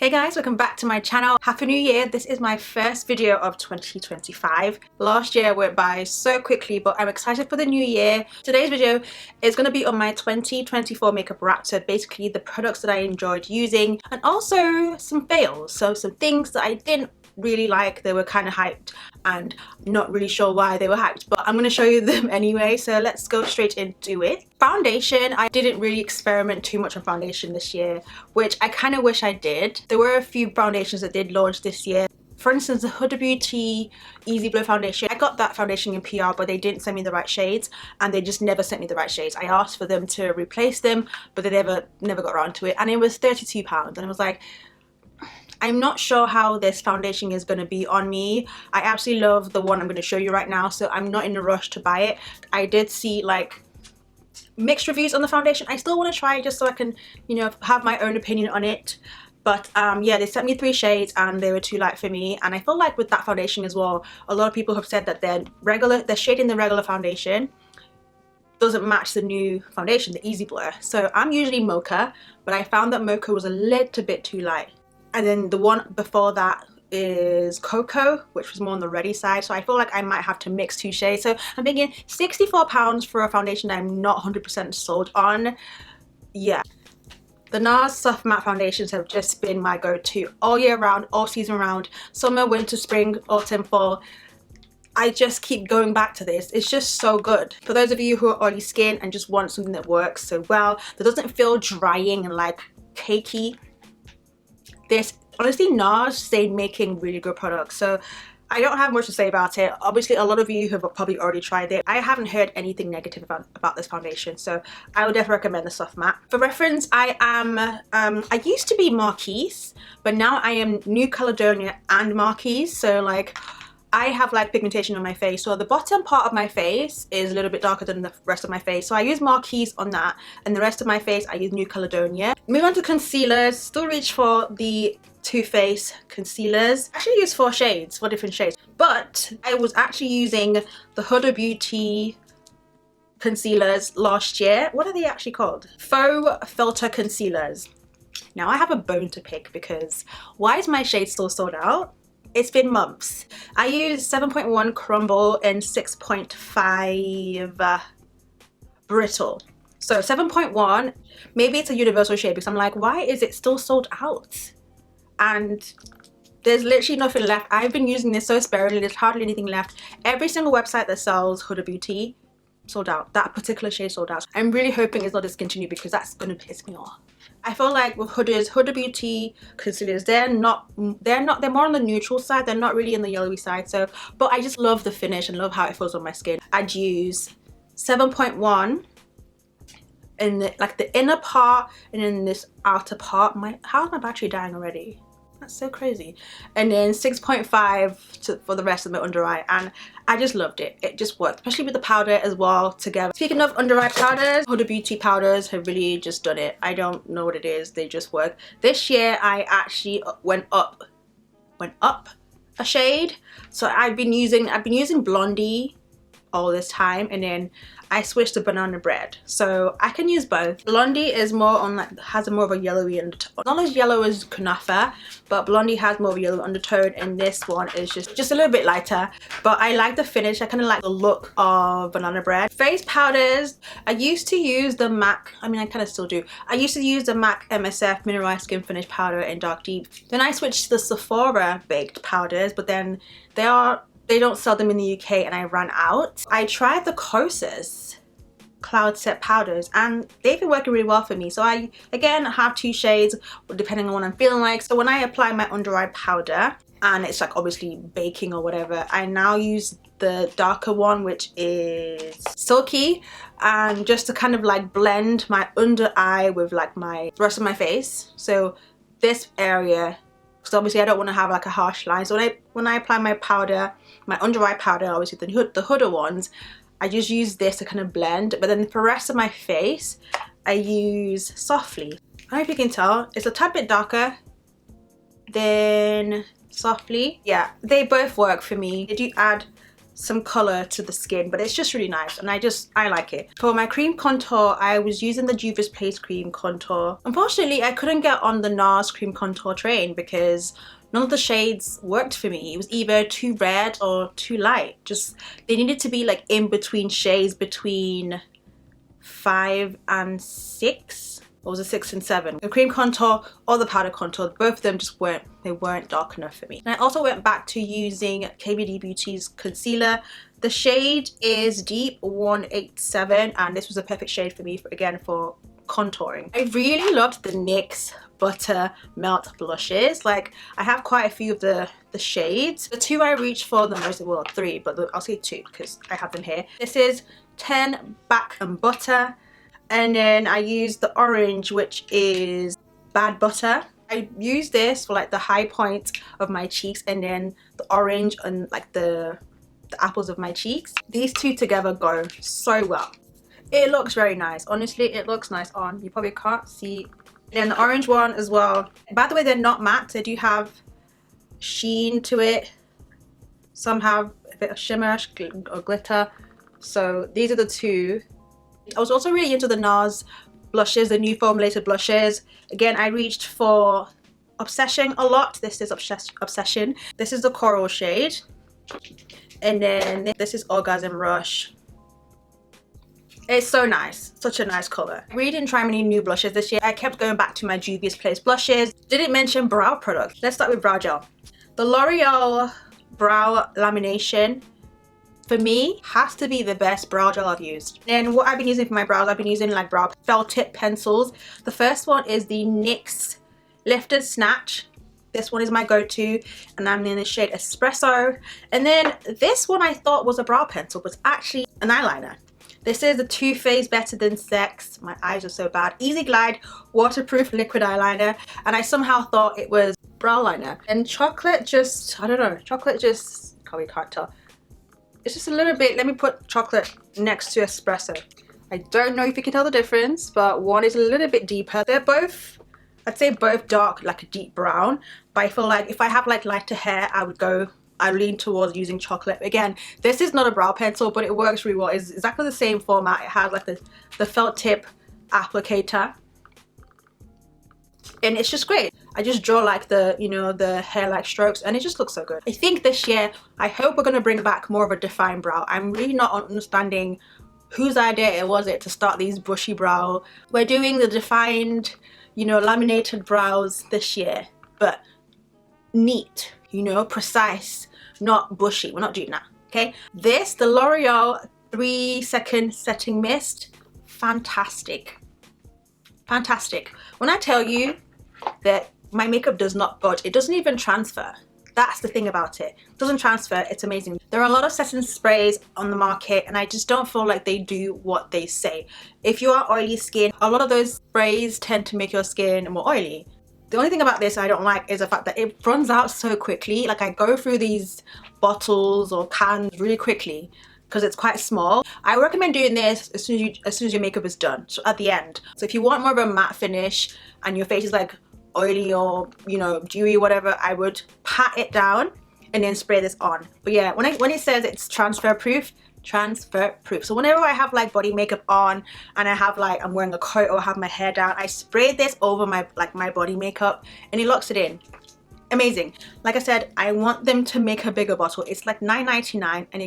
Hey guys, welcome back to my channel. Happy New Year. This is my first video of 2025. Last year went by so quickly, but I'm excited for the new year. Today's video is going to be on my 2024 makeup wrap, so basically the products that I enjoyed using and also some fails, so some things that I didn't really like. They were kind of hyped and not really sure why they were hyped, but I'm going to show you them anyway, so let's go straight into it. Foundation, I didn't really experiment too much on foundation this year, which I kind of wish I did. There were a few foundations that did launch this year. For instance, the Huda Beauty Easy Glow foundation. I got that foundation in PR, but they didn't send me the right shades, and they just never sent me the right shades. I asked for them to replace them, but they never got around to it, and it was £32, and I was like, I'm not sure how this foundation is going to be on me. I absolutely love the one I'm going to show you right now, so I'm not in a rush to buy it. I did see like mixed reviews on the foundation. I still want to try it just so I can, you know, have my own opinion on it. But yeah, they sent me 3 shades and they were too light for me. And I feel like with that foundation as well, a lot of people have said that their shade in the regular foundation doesn't match the new foundation, the Easy Blur. So I'm usually Mocha, but I found that Mocha was a little bit too light. And then the one before that is Cocoa, which was more on the ready side. So I feel like I might have to mix 2 shades. So I'm thinking £64 for a foundation that I'm not 100% sold on. Yeah. The NARS Soft Matte Foundations have just been my go-to all year round, all season round. Summer, winter, spring, autumn, fall. I just keep going back to this. It's just so good. For those of you who are oily skin and just want something that works so well, that doesn't feel drying and like cakey. This, honestly, NARS stayed making really good products, so I don't have much to say about it. Obviously, a lot of you have probably already tried it. I haven't heard anything negative about this foundation, so I would definitely recommend the Soft Matte. For reference, I used to be Marquise, but now I am New Caledonia and Marquise, so like I have like pigmentation on my face, so the bottom part of my face is a little bit darker than the rest of my face, so I use Marquise on that, and the rest of my face I use New Caledonia. Move on to concealers. Still reach for the Too Faced concealers. I actually use 4 different shades, but I was actually using the Huda Beauty concealers last year. What are they actually called? Faux Filter Concealers. Now I have a bone to pick because why is my shade still sold out? It's been months. I use 7.1 Crumble and 6.5 Brittle. So 7.1, maybe it's a universal shade because I'm like, why is it still sold out? And there's literally nothing left. I've been using this so sparingly, there's hardly anything left. Every single website that sells Huda Beauty sold out. That particular shade sold out. I'm really hoping it's not discontinued because that's gonna piss me off. I feel like with Huda Beauty concealers, they're more on the neutral side. They're not really on the yellowy side. So, but I just love the finish and love how it feels on my skin. I'd use 7.1 in the inner part and in this outer part. How is my battery dying already? That's so crazy. And then 6.5 for the rest of my under eye, and I just loved it. It just worked, especially with the powder as well together. Speaking of under eye powders, Huda Beauty powders have really just done it. I don't know what it is, they just work. This year I actually went up a shade. So I've been using Blondie all this time, and then I switched to Banana Bread, so I can use both. Blondie is more on has more of a yellowy undertone, not as yellow as Kunafa, but Blondie has more of a yellow undertone, and this one is just a little bit lighter. But I like the finish. I kind of like the look of Banana Bread. Face powders, I used to use the MAC, I mean I kind of still do. I used to use the MAC MSF Mineralized Skin Finish Powder in Dark Deep. Then I switched to the Sephora baked powders, but then they don't sell them in the UK and I ran out. I tried the Kosas Cloud Set powders and they've been working really well for me. So I, again, have 2 shades depending on what I'm feeling like. So when I apply my under eye powder and it's like obviously baking or whatever, I now use the darker one, which is Silky, and just to kind of like blend my under eye with like the rest of my face. So this area, so obviously I don't want to have like a harsh line. So when I apply my powder, my under eye powder, obviously the Huda ones, I just use this to kind of blend. But then for the rest of my face, I use Softly. I don't know if you can tell, it's a tad bit darker than Softly. Yeah, they both work for me. They do add some color to the skin, but it's just really nice and I like it. For my cream contour, I was using the Juvia's Place cream contour. Unfortunately, I couldn't get on the NARS cream contour train because none of the shades worked for me. It was either too red or too light. Just, they needed to be like in between shades between 5 and 6. Or was it 6 and 7? The cream contour or the powder contour, both of them just weren't dark enough for me. And I also went back to using KVD Beauty's concealer. The shade is Deep 187 and this was a perfect shade for me for contouring. I really loved the NYX Butter Melt blushes. Like, I have quite a few of the shades. The two I reached for the most, well 3, but I'll say 2 because I have them here. This is 10 Back and Butter. And then I used the orange, which is Bad Butter. I use this for like the high point of my cheeks and then the orange and like the apples of my cheeks. These two together go so well. It looks very nice. Honestly, it looks nice on. You probably can't see. And then the orange one as well. By the way, they're not matte. They do have sheen to it. Some have a bit of shimmer or glitter. So these are the two. I was also really into the NARS blushes, the new formulated blushes. Again, I reached for Obsession a lot. This is Obsession. This is the coral shade. And then this is Orgasm Rush. It's so nice. Such a nice color. I really didn't try many new blushes this year. I kept going back to my Juvia's Place blushes. Didn't mention brow products. Let's start with brow gel. The L'Oreal Brow Lamination, for me, has to be the best brow gel I've used. And what I've been using for my brows, I've been using like brow felt tip pencils. The first one is the NYX Lifted Snatch. This one is my go-to and I'm in the shade Espresso. And then this one I thought was a brow pencil, but it's actually an eyeliner. This is the Too Faced Better Than Sex. My eyes are so bad. Easy Glide Waterproof Liquid Eyeliner. And I somehow thought it was brow liner. And chocolate just, I don't know, chocolate just, we can't tell. It's just a little bit, let me put chocolate next to espresso. I don't know if you can tell the difference, but one is a little bit deeper. They're both, I'd say both dark, like a deep brown, but I feel like if I have like lighter hair, I lean towards using chocolate. Again, this is not a brow pencil, but it works really well. It's exactly the same format. It has like the felt tip applicator. And it's just great. I just draw like the, you know, the hair-like strokes and it just looks so good. I think this year, I hope we're going to bring back more of a defined brow. I'm really not understanding whose idea it was to start these bushy brow. We're doing the defined, you know, laminated brows this year, but neat, you know, precise, not bushy. We're not doing that, okay? This, the L'Oreal 3-second setting mist, fantastic. Fantastic. When I tell you that my makeup does not budge, it doesn't even transfer. That's the thing about it. It doesn't transfer, it's amazing. There are a lot of setting sprays on the market and I just don't feel like they do what they say. If you are oily skin, a lot of those sprays tend to make your skin more oily. The only thing about this I don't like is the fact that it runs out so quickly. Like I go through these bottles or cans really quickly because it's quite small. I recommend doing this as soon as your makeup is done, so at the end. So if you want more of a matte finish and your face is like oily or, you know, dewy, whatever, I would pat it down and then spray this on. But yeah, when it says it's transfer proof. So whenever I have like body makeup on and I have like, I'm wearing a coat or I have my hair down, I spray this over my body makeup and it locks it in. Amazing. Like I said, I want them to make a bigger bottle. It's like $9.99 and I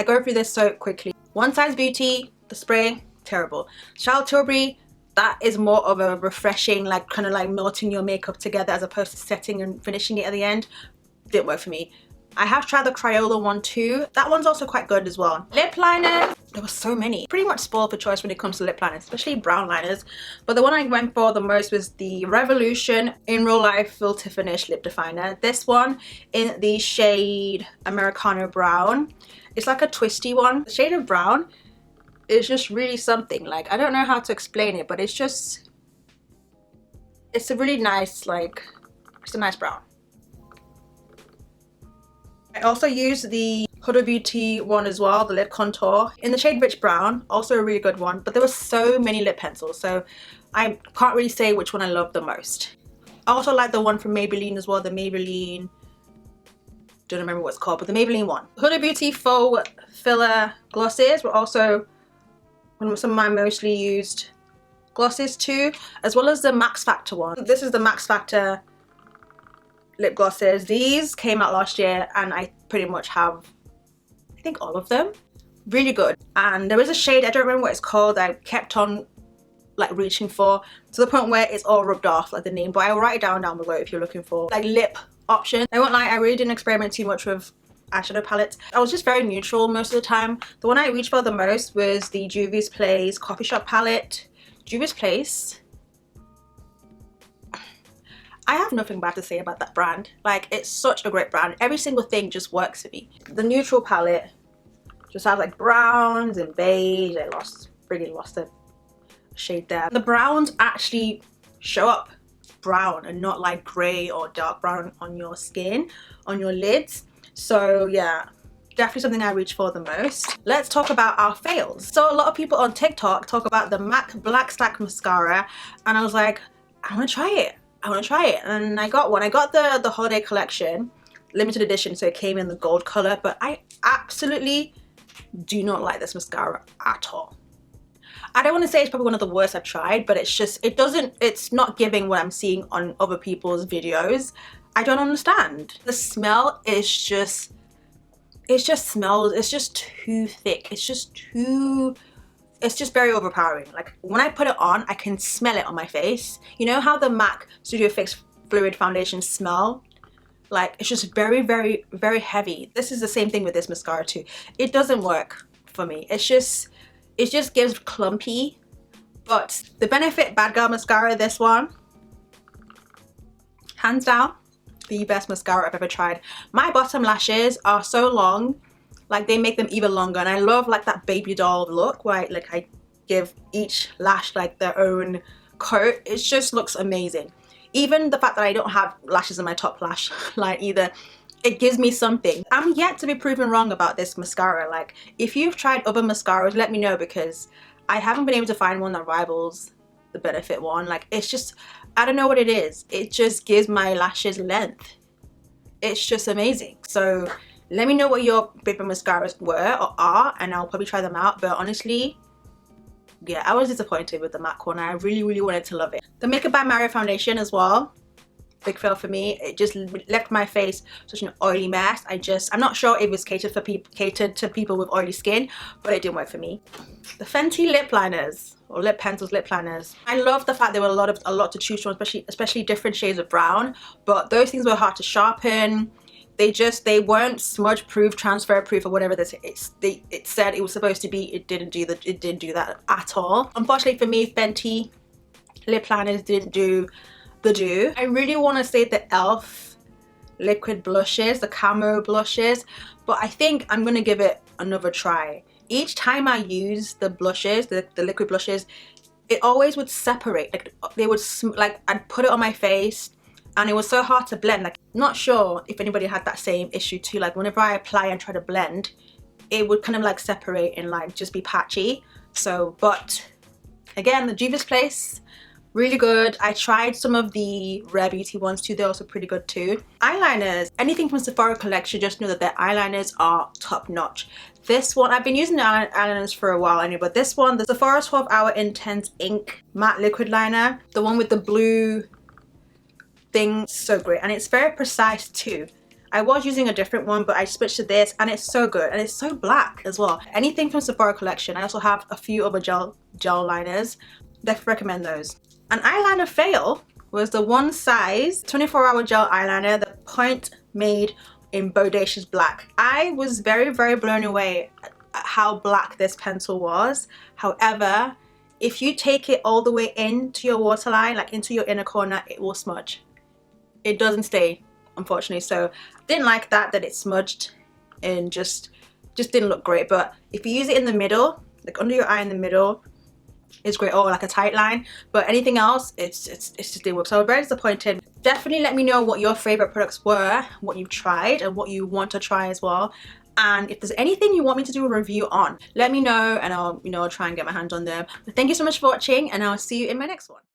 go through this so quickly. One Size Beauty, the spray, terrible. Charlotte Tilbury, that is more of a refreshing, like kind of like melting your makeup together as opposed to setting and finishing it at the end. Didn't work for me. I have tried the Crayola one too. That one's also quite good as well. Lip liner, there were so many. Pretty much spoiled for choice when it comes to lip liners, especially brown liners. But the one I went for the most was the Revolution In Real Life Filter Finish Lip Definer. This one in the shade Americano Brown. It's like a twisty one. The shade of brown is just really something. Like, I don't know how to explain it, but it's just, it's a really nice, like, it's a nice brown. I also use the Huda Beauty one as well, the lip contour in the shade Rich Brown, also a really good one, but there were so many lip pencils, so I can't really say which one I love the most. I also like the one from Maybelline as well, the Maybelline don't remember what it's called, but the Maybelline one. Huda Beauty Faux Filler Glosses were also some of my mostly used glosses too, as well as the Max Factor one. This is the Max Factor lip glosses. These came out last year and I pretty much have, I think, all of them. Really good. And there is a shade, I don't remember what it's called, I kept on like reaching for, to the point where it's all rubbed off, like the name, but I will write it down below if you're looking for like lip options. I won't lie, I really didn't experiment too much with eyeshadow palettes. I was just very neutral most of the time. The one I reached for the most was the Juvia's Place Coffee Shop palette. Juvia's Place, I have nothing bad to say about that brand. Like, it's such a great brand. Every single thing just works for me. The neutral palette just has like browns and beige. I really lost the shade there. The browns actually show up brown and not like grey or dark brown on your skin, on your lids. So yeah, definitely something I reach for the most. Let's talk about our fails. So a lot of people on TikTok talk about the MAC Black Stack Mascara, and I was like, I want to try it. I want to try it. And I got one. I got the holiday collection, limited edition, so it came in the gold color, but I absolutely do not like this mascara at all. I don't want to say it's probably one of the worst I've tried, but it's just, it's not giving what I'm seeing on other people's videos. I don't understand. The smell is just, it's just too thick. It's just very overpowering. Like, when I put it on, I can smell it on my face. You know how the MAC Studio Fix Fluid Foundation smell? Like, it's just very, very, very heavy. This is the same thing with this mascara too. It doesn't work for me. It just gives clumpy. But the Benefit Bad Girl Mascara, this one, hands down, the best mascara I've ever tried. My bottom lashes are so long, like they make them even longer, and I love like that baby doll look where I give each lash like their own coat. It just looks amazing. Even the fact that I don't have lashes in my top lash line either, it gives me something. I'm yet to be proven wrong about this mascara. Like, if you've tried other mascaras, let me know, because I haven't been able to find one that rivals the Benefit one. Like, it's just, I don't know what it is. It just gives my lashes length. It's just amazing. So let me know what your favorite mascaras were or are, and I'll probably try them out. But honestly, yeah, I was disappointed with the MAC one. I really, really wanted to love it. The Makeup by Mario foundation as well, big fail for me. It just left my face such an oily mess. I'm not sure if it was catered to people with oily skin, but it didn't work for me. The Fenty lip liners, or lip pencils, lip liners. I love the fact there were a lot to choose from, especially different shades of brown, but those things were hard to sharpen. They weren't smudge proof, transfer proof, or whatever it said it was supposed to be. It didn't do that at all. Unfortunately for me, Fenty lip liners didn't do the do. I really want to say the e.l.f. liquid blushes, the camo blushes, but I think I'm gonna give it another try. Each time I use the blushes, the liquid blushes, it always would separate. Like, they would, like, I'd put it on my face and it was so hard to blend. Like, not sure if anybody had that same issue too. Like, whenever I apply and try to blend, it would kind of like separate and like just be patchy. So, but again, the Juvia's Place, really good. I tried some of the Rare Beauty ones too. They're also pretty good too. Eyeliners, anything from Sephora collection, just know that their eyeliners are top notch. This one, I've been using the eyeliners for a while anyway, but this one, the Sephora 12 Hour Intense Ink Matte Liquid Liner, the one with the blue thing, so great. And it's very precise too. I was using a different one, but I switched to this, and it's so good, and it's so black as well. Anything from Sephora collection. I also have a few other gel liners. Definitely recommend those. An eyeliner fail was the One Size 24-hour gel eyeliner, the Point Made in Bodacious Black. I was very, very blown away at how black this pencil was. However, if you take it all the way into your waterline, like into your inner corner, it will smudge. It doesn't stay, unfortunately. So didn't like that it smudged and just didn't look great. But if you use it in the middle, like under your eye in the middle, it's great. Or like a tight line. But anything else, it's just didn't work. So I was very disappointed. Definitely let me know what your favorite products were, what you've tried, and what you want to try as well. And if there's anything you want me to do a review on, let me know, and I'll try and get my hands on them. But thank you so much for watching, and I'll see you in my next one.